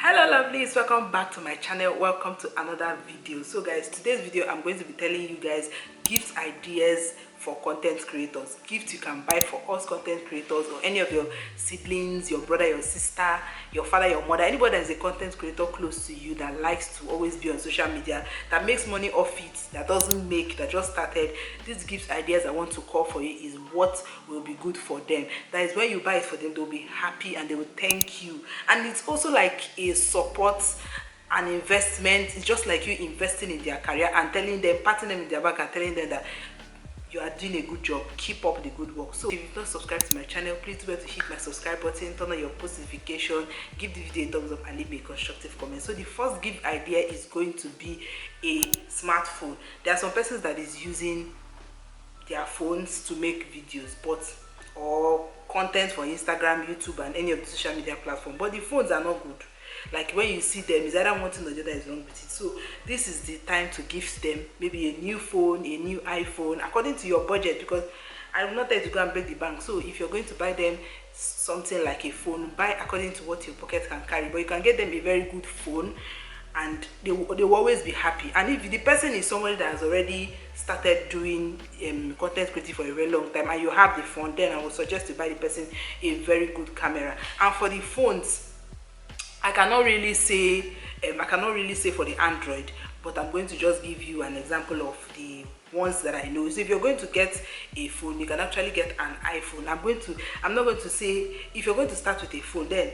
Hello lovelies, welcome back to my channel. Welcome to another video. So guys, today's video I'm going to be telling you guys gift ideas for content creators. Gifts you can buy for us content creators or any of your siblings, your brother, your sister, your father, your mother, anybody that is a content creator close to you that likes to always be on social media, that makes money off it, that doesn't make, that just started. These gift ideas I want to call for you is what will be good for them. That is when you buy it for them, they'll be happy and they will thank you. And it's also like a support, an investment. It's just like you investing in their career and telling them, patting them in their back and telling them that you are doing a good job. Keep up the good work. So if you've not subscribed to my channel, please do well to hit my subscribe button, turn on your post notification, give the video a thumbs up and leave me a constructive comment. So the first gift idea is going to be a smartphone. There are some persons that is using their phones to make videos or content for Instagram, YouTube and any of the social media platforms, but the phones are not good. Like when you see them, it's either one thing or the other is wrong with it. So this is the time to gift them maybe a new phone, a new iPhone, according to your budget, because I'm not there to go and break the bank. So if you're going to buy them something like a phone, buy according to what your pocket can carry. But you can get them a very good phone and they will always be happy. And if the person is somebody that has already started doing content creating for a very long time and you have the phone, then I would suggest to buy the person a very good camera. And for the phones, I cannot really say for the Android, but I'm going to just give you an example of the ones that I know. So if you're going to get a phone, you can actually get an iPhone. I'm not going to say if you're going to start with a phone, then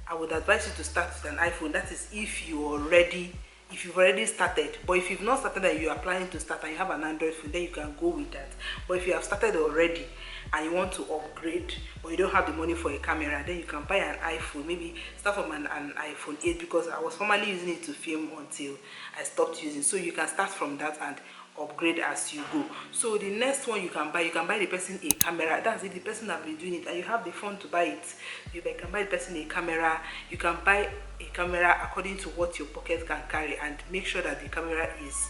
I would advise you to start with an iPhone. That is if you've already started. But if you've not started and you are planning to start and you have an Android phone, then you can go with that. But if you have started already and you want to upgrade but you don't have the money for a camera, then you can buy an iPhone. Maybe start from an iPhone 8, because I was formerly using it to film until I stopped using. So you can start from that and upgrade as you go. So the next one you can buy the person a camera. That's if the person has been doing it and you have the phone to buy it. You can buy the person a camera. You can buy a camera according to what your pocket can carry, and make sure that the camera is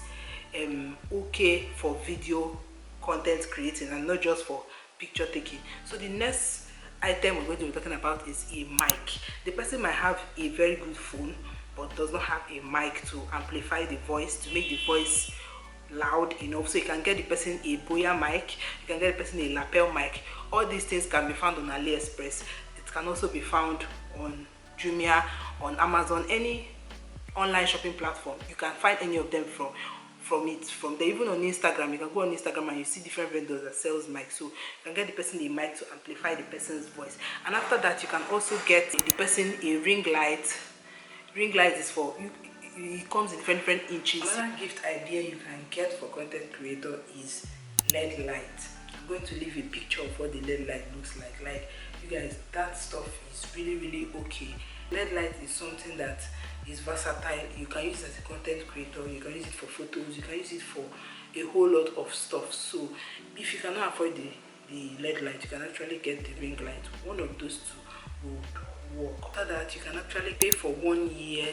okay for video content creating and not just for picture taking. So the next item we're going to be talking about is a mic. The person might have a very good phone but does not have a mic to amplify the voice, to make the voice loud enough. So you can get the person a Boya mic, you can get the person a lapel mic. All these things can be found on AliExpress. It can also be found on Jumia, on Amazon, any online shopping platform. You can find any of them from there. Even on Instagram, you can go on Instagram and you see different vendors that sells mics. So you can get the person a mic to amplify the person's voice. And after that, you can also get the person a ring light. Ring light is for you. It comes in different inches. Another gift idea you can get for content creator is LED light. I'm going to leave a picture of what the LED light looks like. Like, you guys, that stuff is really okay. LED light is something that is versatile. You can use it as a content creator, you can use it for photos, you can use it for a whole lot of stuff. So if you cannot afford the LED light, you can actually get the ring light. One of those two would work. After that, you can actually pay for 1 year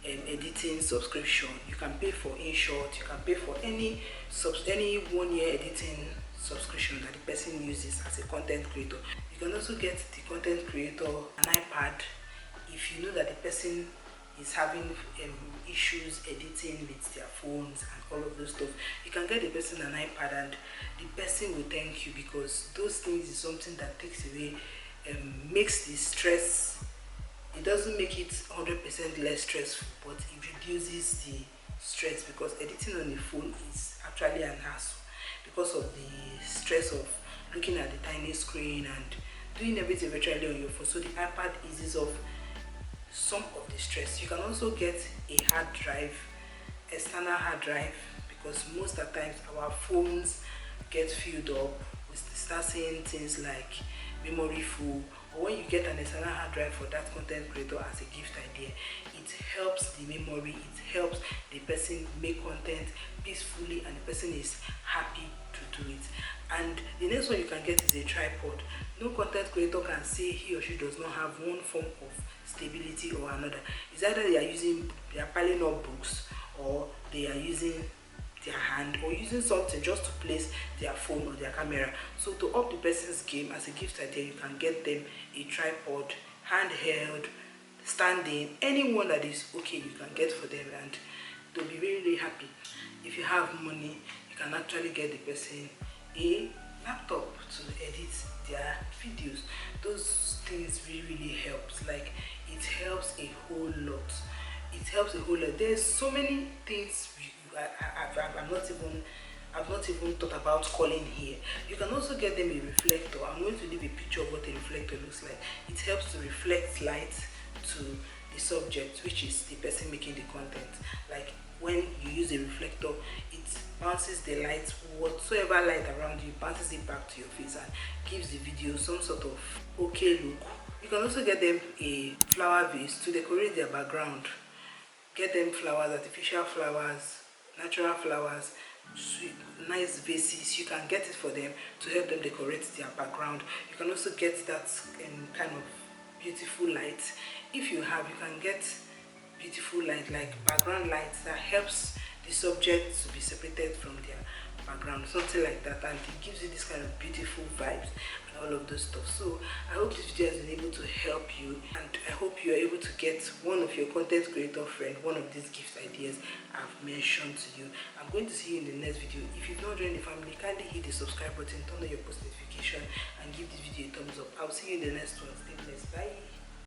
editing subscription. You can pay for InShot, you can pay for any 1 year editing subscription that the person uses as a content creator. You can also get the content creator an iPad if you know that the person is having issues editing with their phones and all of those stuff. You can get the person an iPad and the person will thank you, because those things is something that takes away, makes the stress. It doesn't make it 100% less stressful, but it reduces the stress, because editing on the phone is actually an hassle because of the stress of looking at the tiny screen and doing everything virtually on your phone. So the iPad eases off some of the stress. You can also get a hard drive, external hard drive, because most of the times our phones get filled up. We start seeing things like memory full. Or when you get an external hard drive for that content creator as a gift idea, it helps the memory, it helps the person make content peacefully and the person is happy to do it. And the next one you can get is a tripod. No content creator can say he or she does not have one form of stability or another. It's either they are piling up books, or they are using their hand, or using something just to place their phone or their camera. So to up the person's game, as a gift idea, you can get them a tripod, handheld, standing, anyone that is okay, you can get for them, and they'll be really, really happy. If you have money, you can actually get the person a laptop to edit their videos. Those things really, really helps. Like, it helps a whole lot. It helps a whole lot. There's so many things I've not even thought about calling here. You can also get them a reflector. I'm going to leave a picture of what a reflector looks like. It helps to reflect light to the subject, which is the person making the content. Like, when you use a reflector, it bounces the light, whatsoever light around you, bounces it back to your face and gives the video some sort of okay look. You can also get them a flower vase to decorate their background. Get them flowers, artificial flowers, natural flowers, sweet, nice vases. You can get it for them to help them decorate their background. You can also get that kind of beautiful light. If you have, you can get beautiful light, like background lights that helps the subject to be separated from their background, something like that, and it gives you this kind of beautiful vibes and all of those stuff. So I hope this video has been able to help you, and I hope you are able to get one of your content creator friend one of these gift ideas I've mentioned to you. I'm going to see you in the next video. If you've not joined the family, kindly hit the subscribe button, turn on your post notification, and give this video a thumbs up. I'll see you in the next one. Stay blessed. Bye.